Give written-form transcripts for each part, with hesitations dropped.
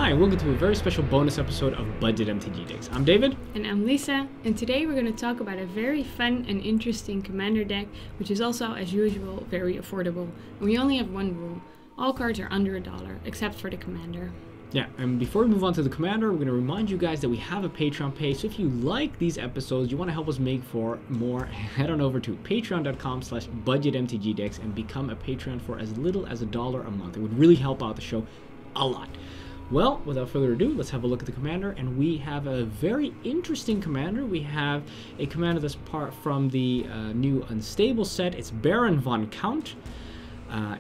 Hi, and welcome to a very special bonus episode of Budget MTG Decks. I'm David. And I'm Lisa, and today we're going to talk about a very fun and interesting commander deck, which is also, as usual, very affordable. And we only have one rule. All cards are under $1, except for the commander. Yeah, and before we move on to the commander, we're going to remind you guys that we have a Patreon page. So if you like these episodes, you want to help us make for more, head on over to patreon.com/budgetmtgdecks and become a Patreon for as little as $1 a month. It would really help out the show a lot. Well, without further ado, let's have a look at the commander, and we have a very interesting commander. We have a commander that's part from the new Unstable set. It's Baron von Count.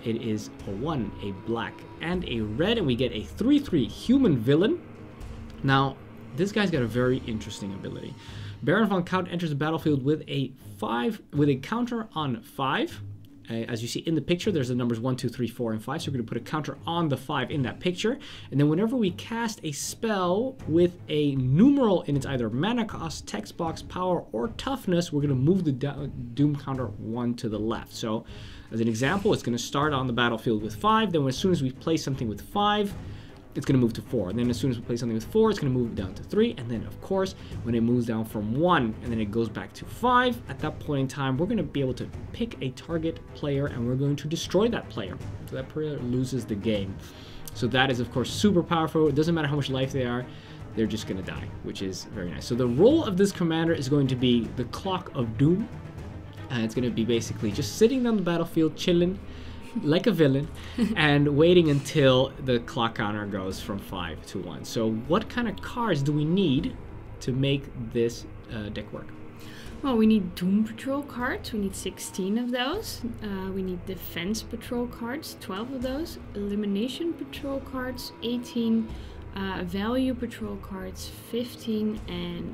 It is a 1, a black, and a red, and we get a 3/3 human villain. Now, this guy's got a very interesting ability. Baron von Count enters the battlefield with a counter on 5. As you see in the picture, there's the numbers 1, 2, 3, 4, and 5. So we're going to put a counter on the 5 in that picture. And then whenever we cast a spell with a numeral in its either mana cost, text box, power, or toughness, we're going to move the doom counter 1 to the left. So as an example, it's going to start on the battlefield with 5. Then as soon as we play something with 5, it's going to move to 4. And then as soon as we play something with 4, it's going to move down to 3. And then, of course, when it moves down from 1 and then it goes back to 5, at that point in time, we're going to be able to pick a target player and we're going to destroy that player. So that player loses the game. So that is, of course, super powerful. It doesn't matter how much life they are. They're just going to die, which is very nice. So the role of this commander is going to be the Clock of Doom. And it's going to be basically just sitting on the battlefield, chilling, like a villain, and waiting until the clock counter goes from 5 to 1. So what kind of cards do we need to make this deck work? Well, we need Doom Patrol cards. We need 16 of those. We need Defense Patrol cards, 12 of those. Elimination Patrol cards, 18. Value Patrol cards, 15. And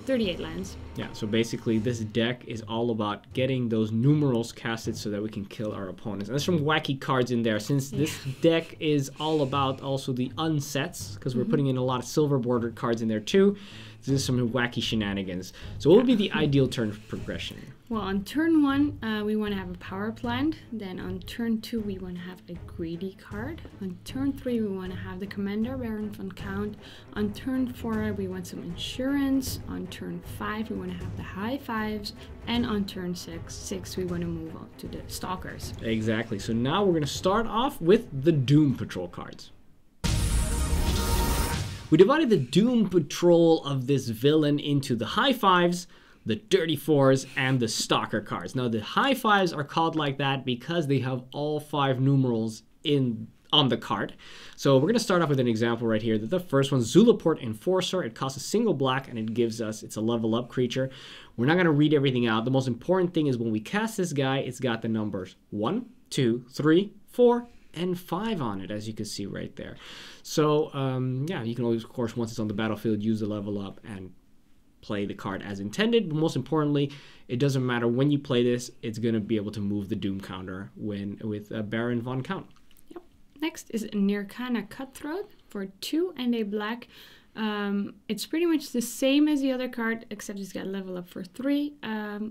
38 lands. Yeah, so basically this deck is all about getting those numerals casted so that we can kill our opponents. And there's some wacky cards in there, since this deck is all about also the unsets, because we're putting in a lot of silver bordered cards in there too. There's some wacky shenanigans. So what would be the ideal turn progression? Well, on turn 1, we want to have a power plant. Then on turn 2, we want to have a greedy card. On turn 3, we want to have the commander, Baron von Count. On turn 4, we want some insurance. On turn 5, we want to have the high fives. And on turn 6, we want to move on to the stalkers. Exactly. So now we're going to start off with the Doom Patrol cards. We divided the Doom Patrol of this villain into the high fives, the dirty fours, and the stalker cards. Now the high fives are called like that because they have all 5 numerals on the card. So we're going to start off with an example right here. The first one, Zulaport Enforcer. It costs a single black and it gives us, it's a level up creature. We're not going to read everything out. The most important thing is when we cast this guy, it's got the numbers 1, 2, 3, 4, and 5 on it, as you can see right there. So yeah, you can always, of course, once it's on the battlefield, use the level up and play the card as intended. But most importantly, it doesn't matter when you play this, it's going to be able to move the Doom counter with Baron von Count. Yep. Next is Nirkana Cutthroat for 2 and a black. It's pretty much the same as the other card, except it's got level up for 3.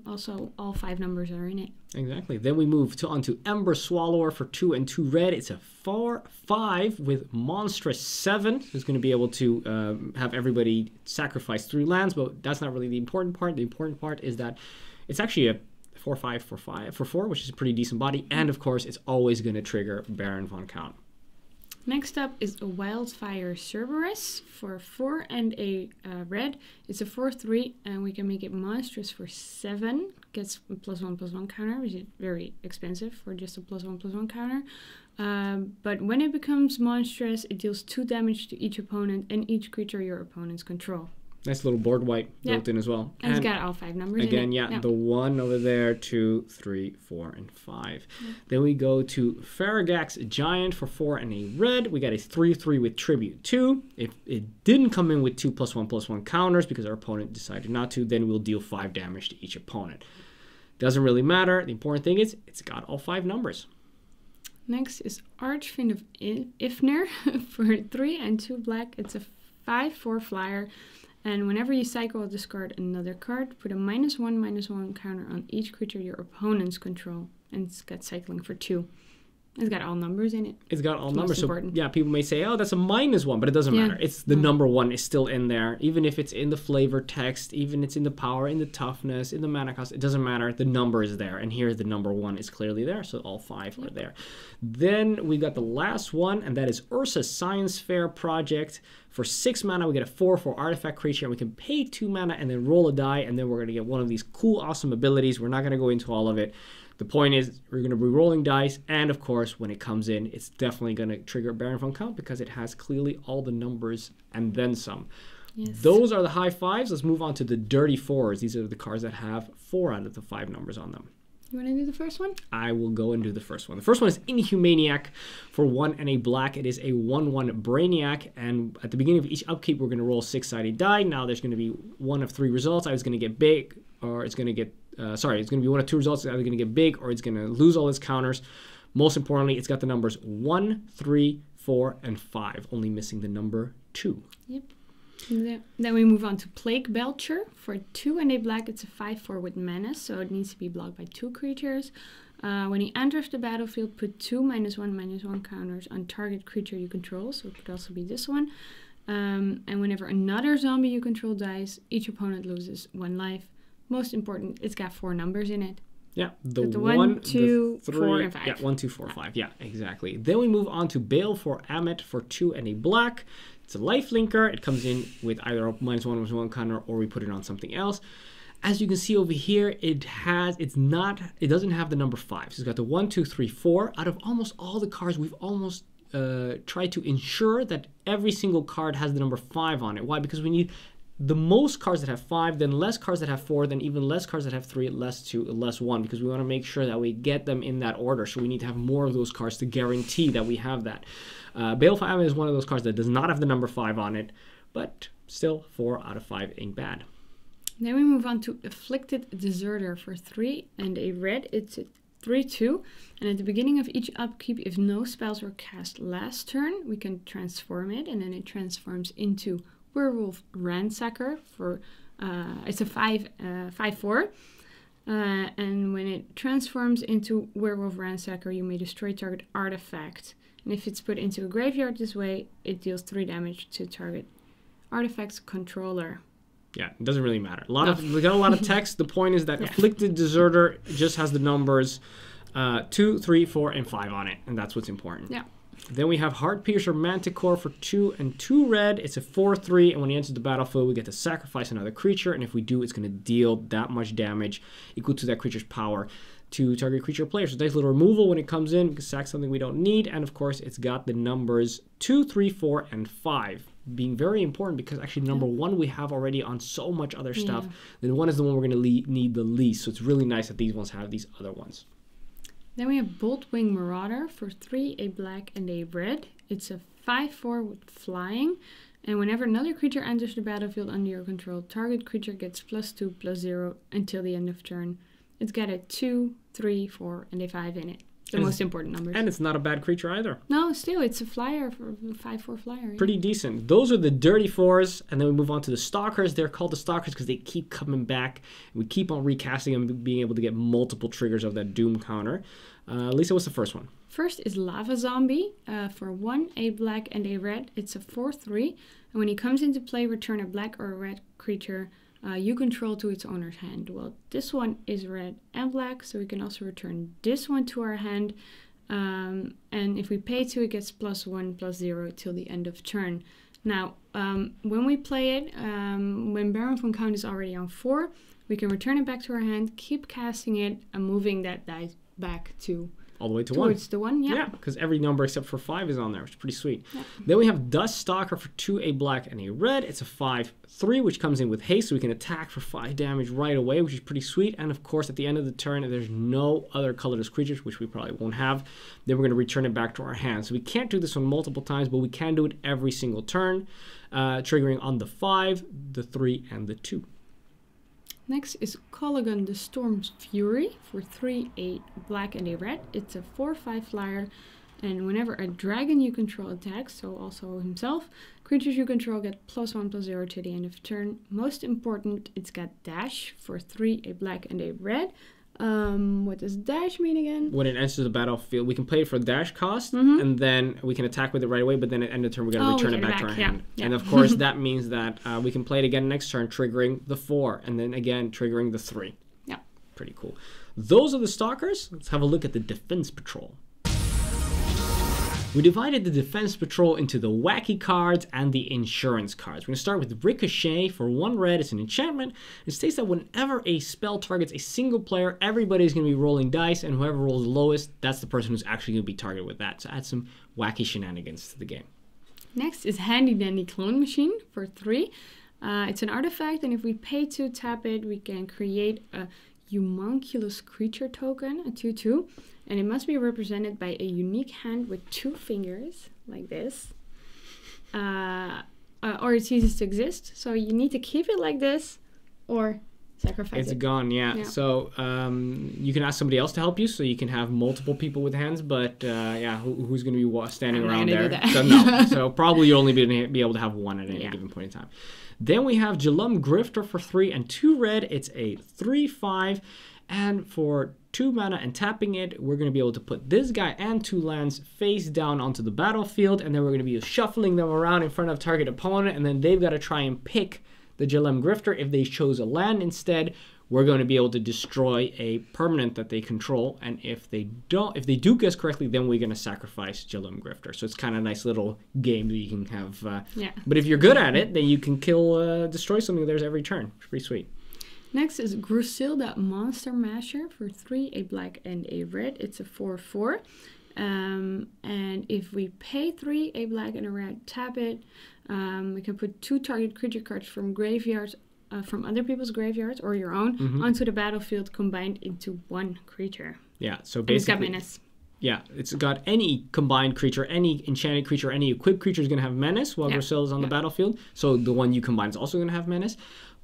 Also, all 5 numbers are in it. Exactly. Then we move on to Ember Swallower for 2 and 2 red. It's a 4/5 with Monstrous 7. Who's going to be able to have everybody sacrifice 3 lands, but that's not really the important part. The important part is that it's actually a 4/5 for 4, which is a pretty decent body. And of course, it's always going to trigger Baron von Count. Next up is a Wildfire Cerberus for 4 and a red. It's a 4/3, and we can make it monstrous for 7. Gets a +1/+1 counter, which is very expensive for just a +1/+1 counter. But when it becomes monstrous, it deals 2 damage to each opponent and each creature your opponents control. Nice little board wipe built in as well. And it's got all 5 numbers again, in it. Yeah, the 1 over there, 2, 3, 4, and 5. Then we go to Farragax Giant for 4 and a red. We got a 3/3 with Tribute 2. If it didn't come in with 2 +1/+1 counters because our opponent decided not to, then we'll deal 5 damage to each opponent. Doesn't really matter. The important thing is it's got all 5 numbers. Next is Archfiend of Ifnir for 3 and 2 black. It's a 5/4 flyer. And whenever you cycle or discard another card, put a -1/-1 counter on each creature your opponents control. And it's got cycling for 2. It's got all numbers in it. It's got all It's numbers. So important. yeah, people may say, oh, that's a -1, but it doesn't matter. It's the number 1 is still in there. Even if it's in the flavor text, even it's in the power, in the toughness, in the mana cost, it doesn't matter. The number is there. And here the number 1 is clearly there. So all 5 are there. Then we got the last one, and that is Ursa's Science Fair Project. For 6 mana, we get a 4/4 artifact creature, and we can pay 2 mana and then roll a die, and then we're going to get one of these cool, awesome abilities. We're not going to go into all of it. The point is, we're going to be rolling dice, and of course, when it comes in, it's definitely going to trigger Baron von Count because it has clearly all the numbers and then some. Yes. Those are the high 5s. Let's move on to the dirty 4s. These are the cards that have 4 out of the 5 numbers on them. You want to do the first one? I will go and do the first one. The first one is Inhumaniac for 1 and a black. It is a 1/1 Brainiac, and at the beginning of each upkeep, we're going to roll 6-sided die. Now there's going to be one of 3 results. Either it's going to get big, or it's going to get it's going to be one of 2 results. It's either going to get big or it's going to lose all its counters. Most importantly, it's got the numbers 1, 3, 4, and 5, only missing the number 2. Yep. Then we move on to Plague Belcher. For 2 and a black, it's a 5/4 with menace, so it needs to be blocked by 2 creatures. When he enters the battlefield, put 2 -1/-1 counters on target creature you control, so it could also be this one. And whenever another zombie you control dies, each opponent loses 1 life. Most important, it's got 4 numbers in it. Yeah, the 1, 2, 4, and 5. Yeah, 1, 2, 4, 5. Yeah, exactly. Then we move on to Bale for Amet for 2 and a black. It's a life linker. It comes in with either a -1/-1 counter, or we put it on something else. As you can see over here, it doesn't have the number 5. So it's got the 1, 2, 3, 4. Out of almost all the cards, we've almost tried to ensure that every single card has the number 5 on it. Why? Because we need the most cards that have 5, then less cards that have 4, then even less cards that have 3, less 2, less 1, because we want to make sure that we get them in that order. So we need to have more of those cards to guarantee that we have that. Bale for Amet is one of those cards that does not have the number 5 on it, but still 4 out of 5 ain't bad. Then we move on to Afflicted Deserter for 3 and a red. It's a 3/2, and at the beginning of each upkeep, if no spells were cast last turn, we can transform it, and then it transforms into Werewolf Ransacker for it's a 5/4, and when it transforms into Werewolf Ransacker, you may destroy target artifact, and if it's put into a graveyard this way, it deals 3 damage to target artifact's controller. Yeah, it doesn't really matter. We got a lot of text. The point is that Afflicted Deserter just has the numbers 2, 3, 4, and 5 on it, and that's what's important. Yeah. Then we have Heartpiercer Manticore for 2 and 2 red. It's a 4/3, and when he enters the battlefield, we get to sacrifice another creature, and if we do, it's going to deal that much damage equal to that creature's power to target creature player. So nice little removal when it comes in. We can sack something we don't need, and of course, it's got the numbers 2, 3, 4, and 5. Being very important because actually number 1 we have already on so much other stuff. Then 1 is the one we're going to need the least. So it's really nice that these ones have these other ones. Then we have Boltwing Marauder for 3, a black, and a red. It's a 5/4 with flying. And whenever another creature enters the battlefield under your control, target creature gets +2/+0 until the end of turn. It's got a 2, 3, 4, and a 5 in it. The most important numbers. And it's not a bad creature either. No, still, it's a flyer for a 5/4 flyer. Yeah. Pretty decent. Those are the dirty 4s, and then we move on to the Stalkers. They're called the Stalkers because they keep coming back. We keep on recasting them, being able to get multiple triggers of that Doom counter. Lisa, what's the first one? First is Lava Zombie for 1, a black, and a red. It's a 4/3, and when he comes into play, return a black or a red creature you control to its owner's hand. Well, this one is red and black, so we can also return this one to our hand. And if we pay 2, it gets +1/+0 till the end of turn. Now, when we play it, when Baron von Count is already on 4, we can return it back to our hand, keep casting it, and moving that die back to all the way to towards the 1. Yeah, because every number except for 5 is on there, which is pretty sweet. Yeah. Then we have Dust Stalker for 2, a black, and a red. It's a 5/3, which comes in with haste, so we can attack for 5 damage right away, which is pretty sweet. And of course, at the end of the turn, if there's no other colorless creatures, which we probably won't have, then we're going to return it back to our hand. So we can't do this one multiple times, but we can do it every single turn, triggering on the 5, the 3, and the 2. Next is Colligan the Storm's Fury for 3, a black, and a red. It's a 4/5 flyer, and whenever a dragon you control attacks, so also himself, creatures you control get +1/+0 to the end of turn. Most important, it's got dash for 3, a black, and a red. What does dash mean again? When it enters the battlefield, we can play it for dash cost, and then we can attack with it right away, but then at the end of the turn, we're going to return it back to our hand. Yeah. And of course, that means that we can play it again next turn, triggering the 4, and then again, triggering the 3. Yeah. Pretty cool. Those are the Stalkers. Let's have a look at the Defense Patrol. We divided the Defense Patrol into the wacky cards and the insurance cards. We're going to start with Ricochet. For 1 red, it's an enchantment. It states that whenever a spell targets a single player, everybody's going to be rolling dice, and whoever rolls the lowest, that's the person who's actually going to be targeted with that. So add some wacky shenanigans to the game. Next is Handy Dandy Clone Machine for 3. It's an artifact, and if we pay to tap it, we can create a Homunculus Creature token, a 2/2. And it must be represented by a unique hand with 2 fingers, like this. Or it ceases to exist. So you need to keep it like this, or sacrifice it. It's gone, yeah. So you can ask somebody else to help you, so you can have multiple people with hands. But yeah, who's going to be standing around there? So, no. So probably you'll only be able to have 1 at any given point in time. Then we have Jalum Grifter for 3 and 2 red. It's a 3/5. And for 2 mana and tapping it, we're going to be able to put this guy and 2 lands face down onto the battlefield, and then we're going to be shuffling them around in front of target opponent, and then they've got to try and pick the Jalem Grifter. If they chose a land instead, we're going to be able to destroy a permanent that they control, and if they do guess correctly, then we're going to sacrifice Jalem Grifter. So it's kind of a nice little game that you can have. But if you're good at it, then you can destroy something of theirs every turn. It's pretty sweet. Next is Grusilda Monster Masher for 3, a black and a red. It's a 4/4. And if we pay 3, a black and a red, tap it, we can put 2 target creature cards from graveyards, from other people's graveyards or your own, onto the battlefield combined into 1 creature. Yeah, so basically... it's got menace. Yeah, it's got any combined creature, any enchanted creature, any equipped creature is going to have menace while Grusilda is on the battlefield. So the one you combine is also going to have menace.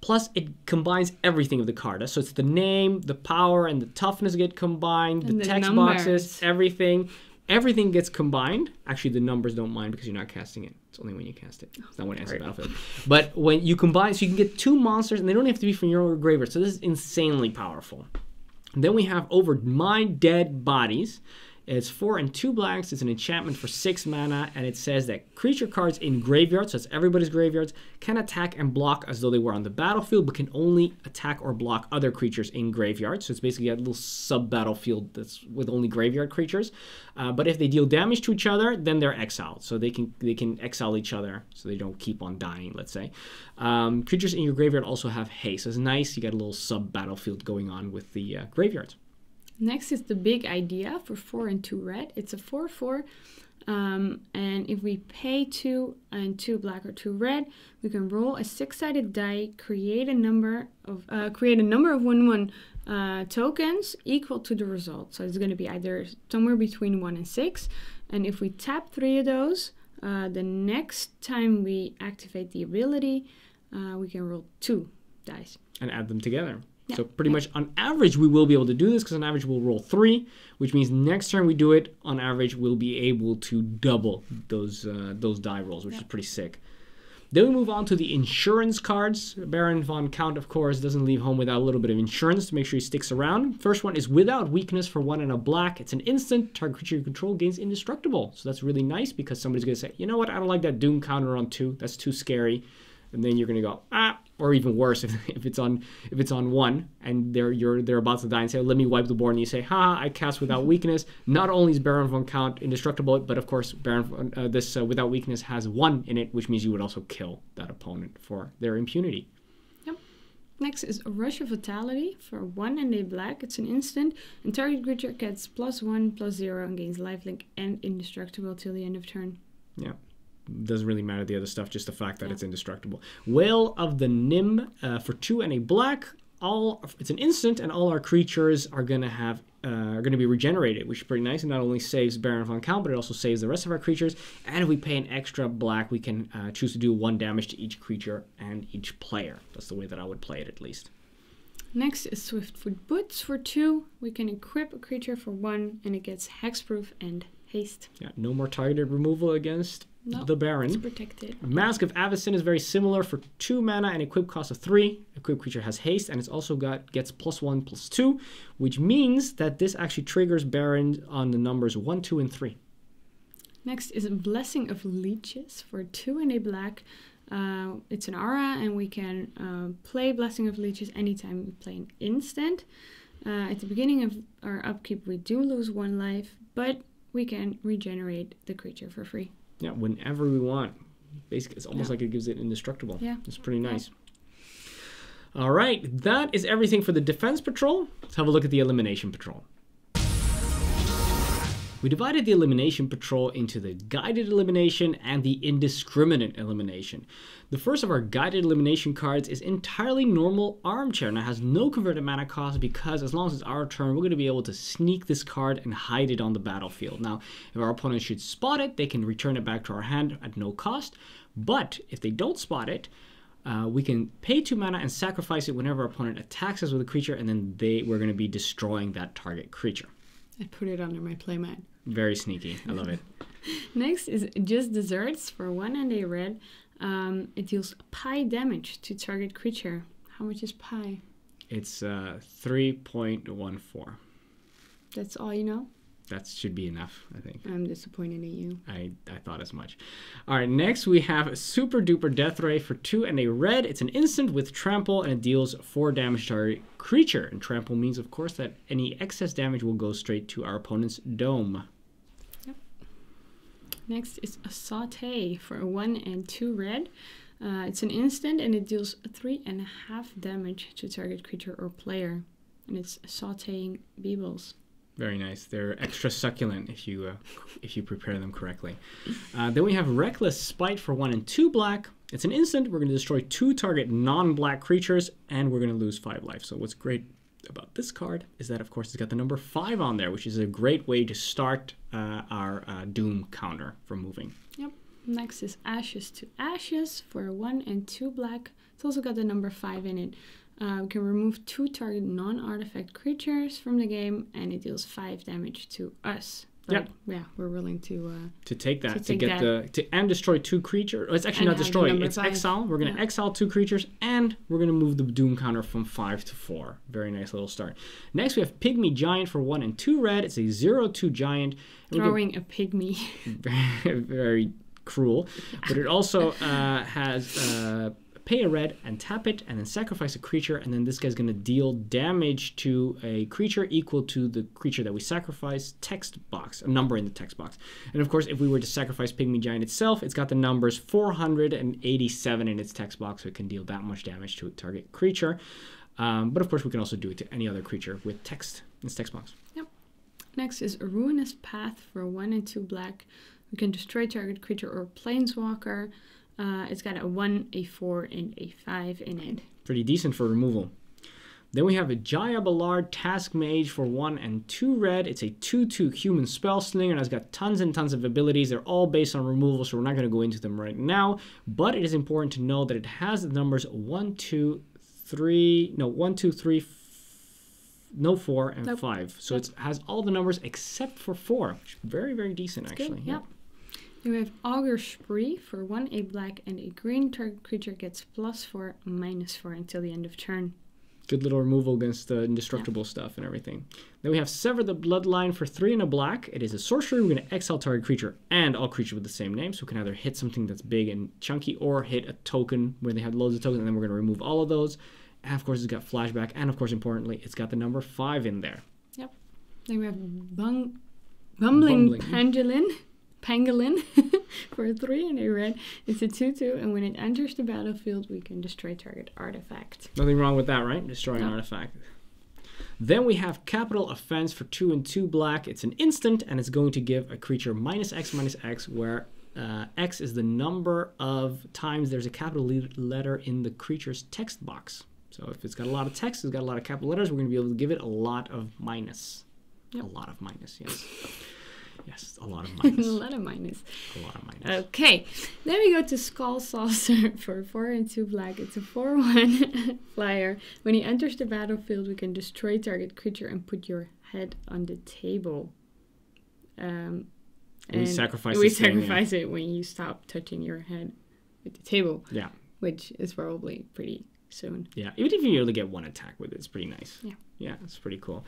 Plus, it combines everything of the card. So it's the name, the power, and the toughness get combined, the text boxes, everything. Everything gets combined. Actually, the numbers don't mind because you're not casting it. It's only when you cast it. It's not when it enters the battlefield. But when you combine, so you can get 2 monsters, and they don't have to be from your graveyard. So this is insanely powerful. And then we have Over My Dead Bodies. It's 4 and 2 blacks. It's an enchantment for 6 mana, and it says that creature cards in graveyards, so it's everybody's graveyards, can attack and block as though they were on the battlefield, but can only attack or block other creatures in graveyards. So it's basically a little sub-battlefield that's with only graveyard creatures. But if they deal damage to each other, then they're exiled. So they can exile each other, so they don't keep on dying, let's say. Creatures in your graveyard also have haste. So it's nice. You got a little sub-battlefield going on with the graveyards. Next is the Big Idea for 4 and 2 red. It's a 4/4. And if we pay 2 and 2 black or 2 red, we can roll a 6-sided die, create a number of 1/1 tokens equal to the result. So it's going to be either somewhere between 1 and 6. And if we tap 3 of those, the next time we activate the ability, we can roll 2 dice and add them together. So pretty much on average, we will be able to do this because on average, we'll roll 3, which means next time we do it, on average, we'll be able to double those die rolls, which is pretty sick. Then we move on to the insurance cards. Baron von Count, of course, doesn't leave home without a little bit of insurance to make sure he sticks around. First one is Without Weakness for 1 and a black. It's an instant. Target creature you control gains indestructible. So that's really nice because somebody's going to say, you know what, I don't like that Doom counter on 2. That's too scary. And then you're going to go, or even worse, if it's on 1 and they're about to die and say, let me wipe the board, and you say, I cast Without Weakness. Not only is Baron von Count indestructible, but of course this Without Weakness has 1 in it, which means you would also kill that opponent for their impunity. Yep. Next is Rush of Vitality for 1 and a black. It's an instant, and target creature gets +1/+0 and gains lifelink and indestructible till the end of turn. Yeah. Doesn't really matter the other stuff, just the fact that it's indestructible. Whale of the Nim for 2 and a black. It's an instant, and all our creatures are going to be regenerated, which is pretty nice. It not only saves Baron von Count, but it also saves the rest of our creatures. And if we pay an extra black, we can choose to do 1 damage to each creature and each player. That's the way that I would play it, at least. Next is Swiftfoot Boots for 2. We can equip a creature for 1, and it gets hexproof and haste. Yeah, no more targeted removal against No, the Baron. it's protected. Mask of Avacyn is very similar for 2 mana and equip cost of 3. Equipped creature has haste, and it's also gets +1/+2, which means that this actually triggers Baron on the numbers 1, 2, and 3. Next is Blessing of Leeches for 2 and a black. It's an aura, and we can play Blessing of Leeches anytime we play an instant. At the beginning of our upkeep, we do lose 1 life, but we can regenerate the creature for free. Yeah, whenever we want. Basically, it's almost like it gives it indestructible. Yeah. It's pretty nice. All right, that is everything for the Defense Patrol. Let's have a look at the Elimination Patrol. We divided the Elimination Patrol into the Guided Elimination and the Indiscriminate Elimination. The first of our Guided Elimination cards is entirely normal Armchair, and it has no converted mana cost because as long as it's our turn, we're going to be able to sneak this card and hide it on the battlefield. Now, if our opponent should spot it, they can return it back to our hand at no cost, but if they don't spot it, we can pay 2 mana and sacrifice it whenever our opponent attacks us with a creature, and then we're going to be destroying that target creature. I put it under my playmat. Very sneaky. I love it. Next is Just Desserts for 1 and a red. It deals pi damage to target creature. How much is pi? It's 3.14. That's all you know? That should be enough, I think. I'm disappointed in you. I thought as much. All right, next we have Super Duper Death Ray for 2 and a red. It's an instant with trample, and it deals 4 damage to our creature. And trample means, of course, that any excess damage will go straight to our opponent's dome. Yep. Next is a Saute for 1 and 2 red. It's an instant, and it deals 3.5 damage to target creature or player. And it's sauteing Beebles. Very nice. They're extra succulent if you prepare them correctly. Then we have Reckless Spite for 1 and 2 black. It's an instant. We're going to destroy 2 target non-black creatures, and we're going to lose 5 life. So what's great about this card is that, of course, it's got the number 5 on there, which is a great way to start our Doom counter from moving. Yep. Next is Ashes to Ashes for 1 and 2 black. It's also got the number 5 in it. We can remove 2 target non-artifact creatures from the game, and it deals 5 damage to us. But yeah, we're willing to take that and destroy 2 creatures. It's actually not destroy. It's 5. Exile. We're going to exile 2 creatures, and we're going to move the Doom counter from 5 to 4. Very nice little start. Next, we have Pygmy Giant for 1 and 2 red. It's a 0/2 giant. Throwing a pygmy. Very cruel, but it also has. Pay a red and tap it, and then sacrifice a creature, and then this guy's going to deal damage to a creature equal to the creature that we sacrifice text box, a number in the text box. And of course, if we were to sacrifice Pygmy Giant itself, it's got the numbers 487 in its text box, so it can deal that much damage to a target creature. But of course, we can also do it to any other creature with text in its text box. Yep. Next is a Ruinous Path for 1 and 2 black. We can destroy target creature or planeswalker. It's got a 1, a 4, and a 5 in it. Pretty decent for removal. Then we have a Jaya Ballard Task Mage for 1 and 2 red. It's a 2/2 human spell slinger, and it's got tons and tons of abilities. They're all based on removal, so we're not going to go into them right now. But it is important to know that it has the numbers 1, 2, 3, 4, and 5. So it has all the numbers except for 4, which is very, very decent, That's actually. Good. Yep. Then we have Augur Spree for 1, a black, and a green. Target creature gets +4, -4 until the end of turn. Good little removal against the indestructible stuff and everything. Then we have Sever the Bloodline for 3 and a black. It is a sorcery. We're going to exile target creature and all creatures with the same name. So we can either hit something that's big and chunky or hit a token where they have loads of tokens, and then we're going to remove all of those. And of course, it's got flashback, and of course, importantly, it's got the number 5 in there. Yep. Then we have Bumbling Pangolin for 3 and a red. It's a 2/2, and when it enters the battlefield, we can destroy target artifact. Nothing wrong with that, right? Destroying an artifact. Then we have Capital Offense for 2 and 2 black. It's an instant, and it's going to give a creature -X/-X, where X is the number of times there's a capital letter in the creature's text box. So if it's got a lot of text, it's got a lot of capital letters, we're going to be able to give it a lot of minus. Yep. A lot of minus, yes. Yes, a lot of minus. A lot of minus. A lot of minus. Okay, then we go to Skull Saucer for 4 and 2 black. It's a 4/1 flyer. When he enters the battlefield, we can destroy target creature and put your head on the table. And we sacrifice it when you stop touching your head with the table. Yeah. Which is probably pretty soon. Yeah, even if you only get one attack with it, it's pretty nice. Yeah. Yeah, it's pretty cool.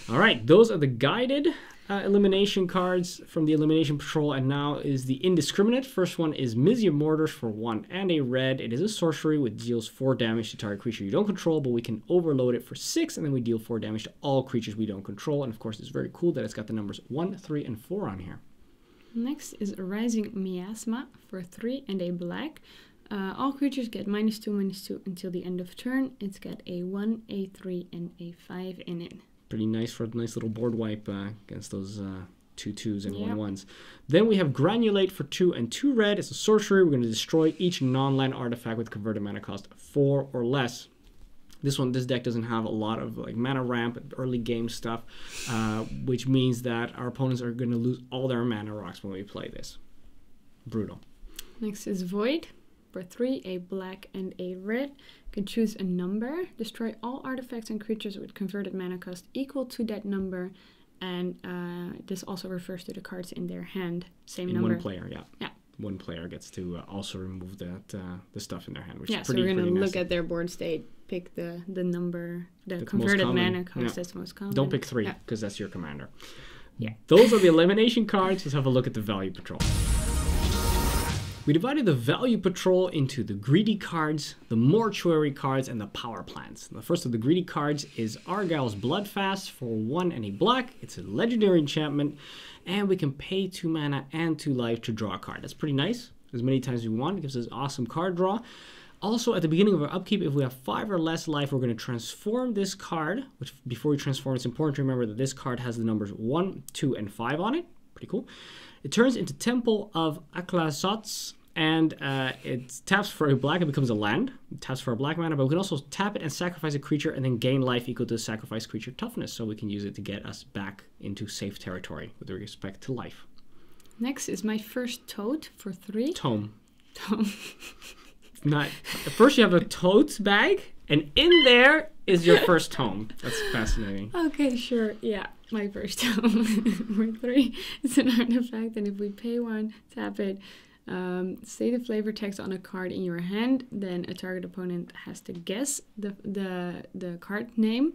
All right, those are the guided elimination cards from the Elimination Patrol, and now is the indiscriminate. First one is Mizzy of Mortars for 1 and a red. It is a sorcery which deals 4 damage to target creature you don't control, but we can overload it for 6, and then we deal 4 damage to all creatures we don't control. And of course, it's very cool that it's got the numbers 1, 3, and 4 on here. Next is Rising Miasma for 3 and a black. All creatures get -2/-2 until the end of turn. It's got a 1, a 3, and a 5 in it. Pretty nice for a nice little board wipe against those 2/2s and 1/1s. Then we have Granulate for 2 and 2 red. It's a sorcery. We're going to destroy each non-land artifact with converted mana cost 4 or less. This deck doesn't have a lot of like mana ramp and early game stuff, which means that our opponents are going to lose all their mana rocks when we play this. Brutal. Next is Void. For 3, a black and a red. You can choose a number. Destroy all artifacts and creatures with converted mana cost equal to that number. And this also refers to the cards in their hand. Same number. One player, yeah. Yeah. One player gets to also remove that the stuff in their hand, which is pretty so we're going to look nasty. at their board state, pick the number, the converted mana cost that's most common. Don't pick 3, because that's your commander. Yeah. Those are the elimination cards. Let's have a look at the value patrol. We divided the Value Patrol into the Greedy cards, the Mortuary cards, and the Power Plants. The first of the Greedy cards is Argyle's Bloodfast for 1 and a black. It's a legendary enchantment, and we can pay 2 mana and 2 life to draw a card. That's pretty nice. As many times as we want. It gives us awesome card draw. Also, at the beginning of our upkeep, if we have 5 or less life, we're going to transform this card, which before we transform, it's important to remember that this card has the numbers 1, 2, and 5 on it. Pretty cool. It turns into Temple of Aklazots, and it taps for a black. It becomes a land. It taps for a black mana, but we can also tap it and sacrifice a creature and then gain life equal to the sacrifice creature toughness, so we can use it to get us back into safe territory with respect to life. Next is My First Toad for 3. Tome. Not first you have a tote bag, and in there is your first tome. That's fascinating. Okay, sure. Yeah, My First Tome for 3. It's an artifact, and if we pay 1, tap it, say the flavor text on a card in your hand, then a target opponent has to guess the card name,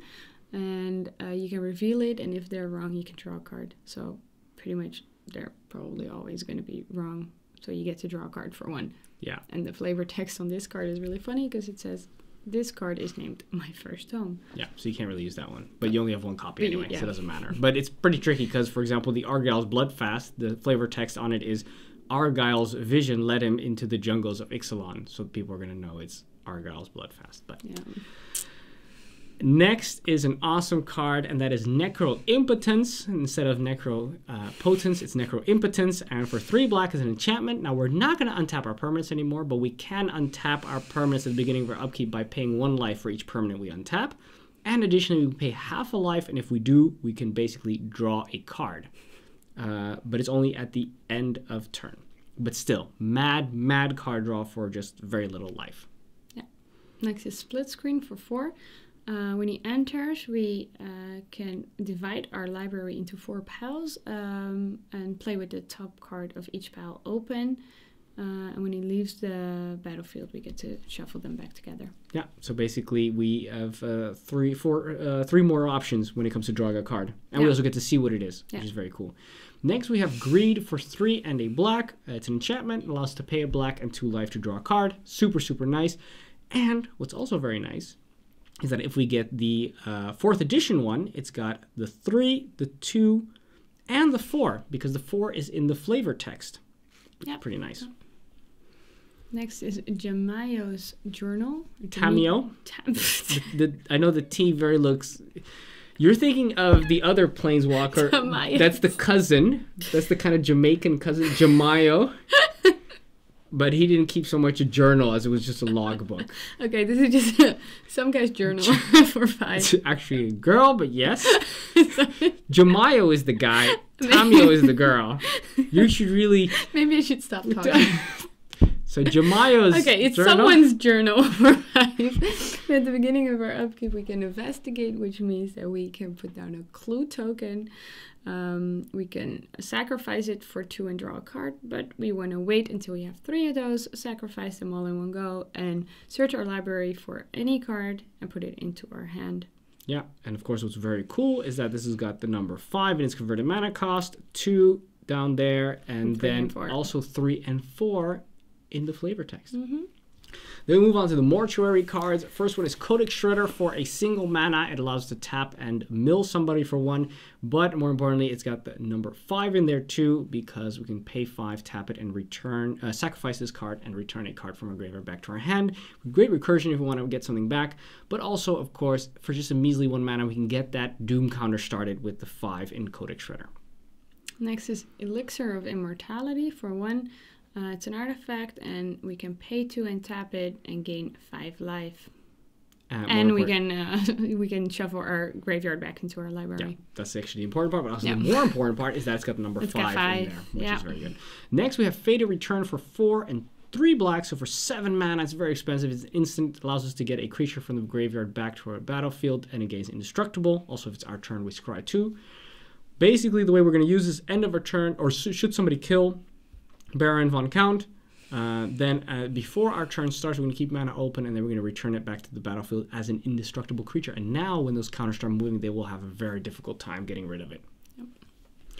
and you can reveal it, and if they're wrong, you can draw a card. So pretty much they're probably always going to be wrong, so you get to draw a card for 1. Yeah. And the flavor text on this card is really funny because it says, this card is named My First Tome. Yeah, so you can't really use that one. But you only have 1 copy anyway, yeah. So it doesn't matter. But it's pretty tricky because, for example, the Argyle's Bloodfast, the flavor text on it is, Argyle's vision led him into the jungles of Ixalan. So people are going to know it's Argyle's Bloodfast. But yeah. Next is an awesome card, and that is Necro Impotence. Instead of Necro Potence, it's Necro Impotence. And for 3 black is an enchantment. Now, we're not going to untap our permanents anymore, but we can untap our permanents at the beginning of our upkeep by paying 1 life for each permanent we untap. And additionally, we pay half a life, and if we do, we can basically draw a card. But it's only at the end of turn. But still, mad card draw for just very little life. Yeah. Next is Split Screen for 4. When he enters, we can divide our library into 4 piles and play with the top card of each pile open. And when he leaves the battlefield, we get to shuffle them back together. Yeah, so basically we have 3 more options when it comes to drawing a card. And we also get to see what it is, which is very cool. Next, we have Greed for 3 and a black. It's an enchantment. It allows us to pay a black and 2 life to draw a card. Super, super nice. And what's also very nice is that if we get the 4th edition one, it's got the 3, the 2, and the 4, because the 4 is in the flavor text. Yeah, pretty nice. Next is Jamayo's Journal. Tamio. I know the T very looks... You're thinking of the other planeswalker. Jamayo. That's the cousin. That's the kind of Jamaican cousin, Jamayo. But he didn't keep so much a journal as it was just a logbook. Okay, this is just some guy's journal for 5. It's actually a girl, but yes. Jamayo is the guy. Tamio is the girl. You should really... Maybe I should stop talking. So Jemayo's okay, it's journal. someone's journal for 5. At the beginning of our upkeep, we can investigate, which means that we can put down a clue token. We can sacrifice it for 2 and draw a card, but we want to wait until we have 3 of those, sacrifice them all in one go, and search our library for any card and put it into our hand. Yeah, and of course what's very cool is that this has got the number 5 in its converted mana cost, 2 down there, and then also 3 and 4 in the flavor text. Mm-hmm. Then we move on to the mortuary cards. First one is Codex Shredder for a single mana. It allows us to tap and mill somebody for 1, but more importantly, it's got the number 5 in there too, because we can pay 5, tap it, and return, sacrifice this card and return a card from our graveyard back to our hand. Great recursion if we want to get something back, but also, of course, for just a measly 1 mana, we can get that Doom counter started with the 5 in Codex Shredder. Next is Elixir of Immortality for 1. It's an artifact, and we can pay 2 and tap it and gain 5 life. And we can shuffle our graveyard back into our library. Yeah, that's actually the important part, but also the more important part is that it's got the number 5 in there, which is very good. Next, we have Fated Return for 4 and 3 black, so for 7 mana, it's very expensive. It's instant. It allows us to get a creature from the graveyard back to our battlefield, and it gains indestructible. Also, if it's our turn, we scry 2. Basically, the way we're going to use this, end of our turn, or should somebody kill Baron von Count, then before our turn starts, we're going to keep mana open, and then we're going to return it back to the battlefield as an indestructible creature. And now, when those counters start moving, they will have a very difficult time getting rid of it.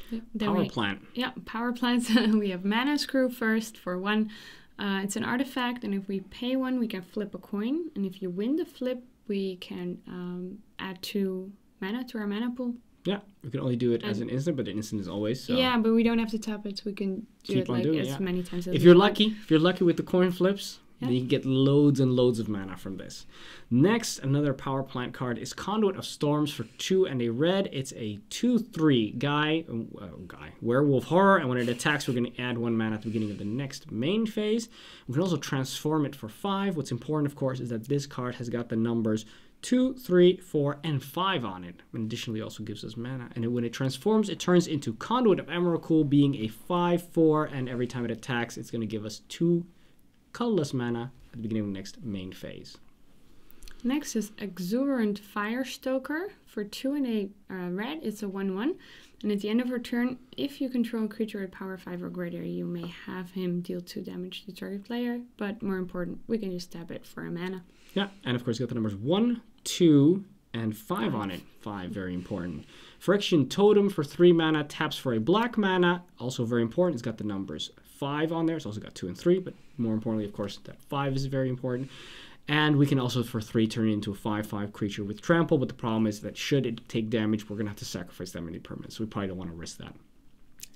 Yep. Power plant. Yeah, power plants. We have Mana Screw first for 1. It's an artifact, and if we pay 1, we can flip a coin. And if you win the flip, we can add 2 mana to our mana pool. Yeah, we can only do it as an instant, but the instant is always. So. Yeah, but we don't have to tap it, so we can do it like as many times as if you're lucky with the coin flips, then you can get loads and loads of mana from this. Next, another power plant card is Conduit of Storms for 2 and a red. It's a 2/3 guy, werewolf horror, and when it attacks, we're going to add 1 mana at the beginning of the next main phase. We can also transform it for 5. What's important, of course, is that this card has got the numbers 2, 3, 4, and 5 on it. And additionally, also gives us mana. And when it transforms, it turns into Conduit of Emrakul, being a 5/4, and every time it attacks, it's going to give us 2 colorless mana at the beginning of the next main phase. Next is Exuberant Firestoker for 2 and a red. It's a 1/1. And at the end of her turn, if you control a creature at power 5 or greater, you may have him deal 2 damage to target player. But more important, we can just tap it for a mana. Yeah, and of course, you got the numbers 1, 2, and 5 on it. 5, very important. Phyrexian Totem for 3 mana, taps for a black mana. Also very important, it's got the numbers 5 on there. It's also got 2 and 3, but more importantly, of course, that 5 is very important. And we can also, for 3, turn it into a 5/5 creature with trample, but the problem is that should it take damage, we're going to have to sacrifice that many permanents, so we probably don't want to risk that.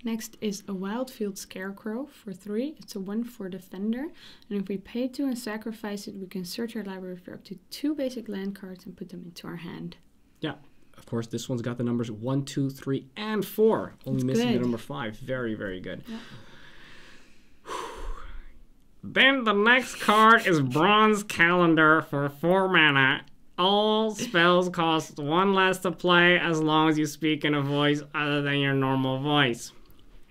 Next is a Wildfield Scarecrow for 3. It's a 1 for Defender. And if we pay 2 and sacrifice it, we can search our library for up to 2 basic land cards and put them into our hand. Yeah, of course, this one's got the numbers 1, 2, 3, and 4. Only missing the number 5. Very, very good. Yeah. Then the next card is Bronze Calendar for 4 mana. All spells cost 1 less to play as long as you speak in a voice other than your normal voice.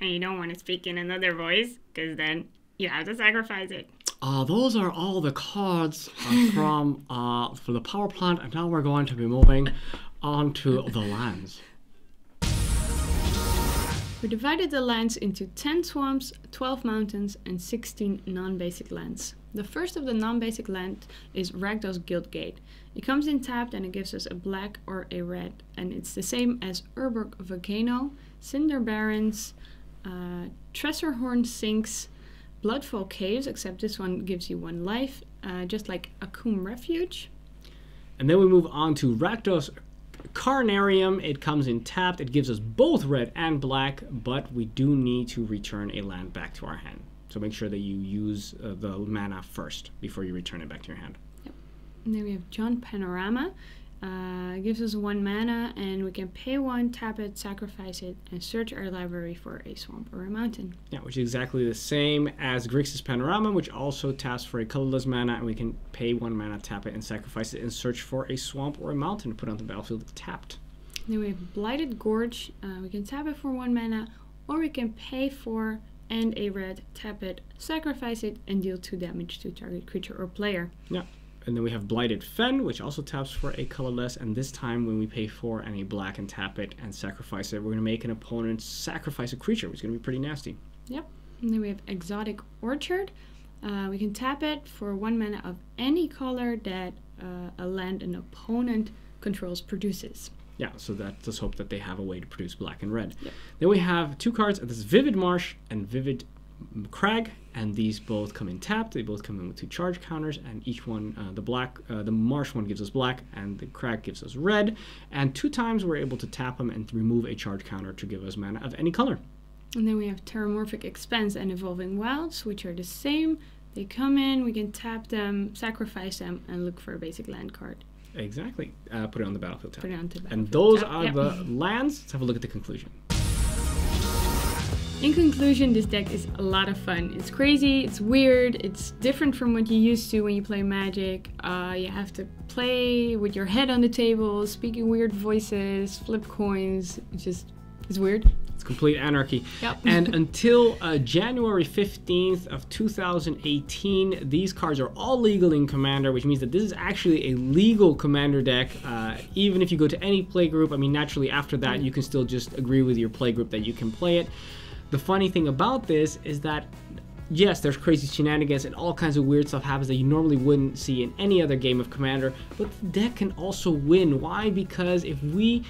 And you don't want to speak in another voice, because then you have to sacrifice it. Those are all the cards from for the power plant, and now we're going to be moving on to the lands. We divided the lands into 10 swamps, 12 mountains, and 16 non-basic lands. The first of the non-basic lands is Rakdos Guildgate. It comes in tapped, and it gives us a black or a red. And it's the same as Urborg Volcano, Cinder Barrens, Tressorhorn Sinks, Bloodfall Caves, except this one gives you 1 life, just like Akum Refuge. And then we move on to Rakdos Carnarium. It comes in tapped. It gives us both red and black, but we do need to return a land back to our hand. So make sure that you use the mana first before you return it back to your hand. Yep. And then we have John Panorama. It gives us 1 mana, and we can pay 1, tap it, sacrifice it, and search our library for a swamp or a mountain. Yeah, which is exactly the same as Grixis Panorama, which also taps for a colorless mana, and we can pay 1 mana, tap it, and sacrifice it, and search for a swamp or a mountain to put on the battlefield tapped. Then we have Blighted Gorge. We can tap it for 1 mana, or we can pay 4 and a red, tap it, sacrifice it, and deal 2 damage to target creature or player. Yeah. And then we have Blighted Fen, which also taps for a colorless, and this time when we pay 4 and a black and tap it and sacrifice it, we're going to make an opponent sacrifice a creature, which is going to be pretty nasty. Yep. And then we have Exotic Orchard. We can tap it for 1 mana of any color that a land an opponent controls produces. Yeah, so let's hope that they have a way to produce black and red. Yep. Then we have 2 cards, this is Vivid Marsh and Vivid Crag, and these both come in tapped. They both come in with 2 charge counters, and each one, the Marsh one gives us black, and the Crag gives us red. And 2 times we're able to tap them and remove a charge counter to give us mana of any color. And then we have Terramorphic Expanse and Evolving Wilds, which are the same. They come in, we can tap them, sacrifice them, and look for a basic land card. Exactly. Put it on the battlefield tab. Put it on the battlefield And those tab. are the lands. Let's have a look at the conclusion. In conclusion, this deck is a lot of fun. It's crazy, it's weird, it's different from what you used to when you play Magic. You have to play with your head on the table, speaking weird voices, flip coins. It's weird. It's complete anarchy. Yep. And until January 15th of 2018, these cards are all legal in Commander, which means that this is actually a legal Commander deck. Even if you go to any playgroup, I mean, naturally after that, you can still just agree with your playgroup that you can play it. The funny thing about this is that, yes, there's crazy shenanigans and all kinds of weird stuff happens that you normally wouldn't see in any other game of Commander, but the deck can also win. Why? Because if we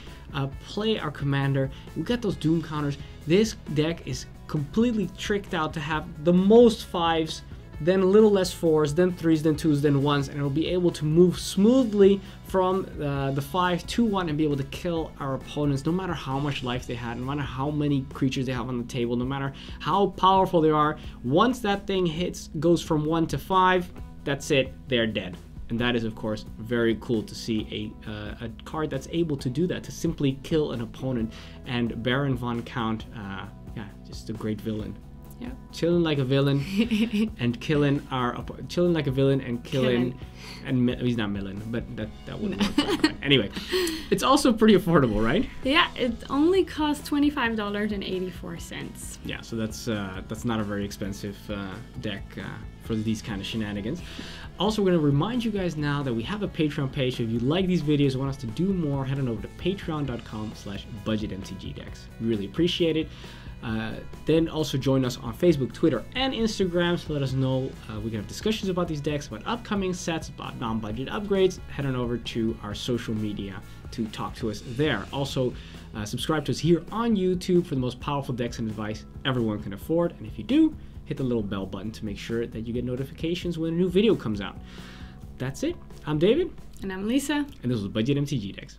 play our Commander, we got those Doom counters, this deck is completely tricked out to have the most 5s, then a little less 4s, then 3s, then 2s, then 1s, and it'll be able to move smoothly from the 5 to 1 and be able to kill our opponents no matter how much life they had, no matter how many creatures they have on the table, no matter how powerful they are. Once that thing goes from 1 to 5, that's it, they're dead. And that is, of course, very cool to see a card that's able to do that, to simply kill an opponent. And Baron von Count, yeah, just a great villain. Yeah. Chilling like a villain and killing chilling like a villain and killing, and he's not Millen, but that wouldn't work. Right. Anyway, it's also pretty affordable, right? Yeah, it only costs $25.84. Yeah, so that's not a very expensive deck for these kind of shenanigans. Also, we're going to remind you guys now that we have a Patreon page. So if you like these videos and want us to do more, head on over to patreon.com/budgetmtgdecks. We really appreciate it. Then also join us on Facebook, Twitter, and Instagram to let us know. We can have discussions about these decks, about upcoming sets, about non-budget upgrades. Head on over to our social media to talk to us there. Also, subscribe to us here on YouTube for the most powerful decks and advice everyone can afford. And if you do, hit the little bell button to make sure that you get notifications when a new video comes out. That's it. I'm David. And I'm Lisa. And this was Budget MTG Decks.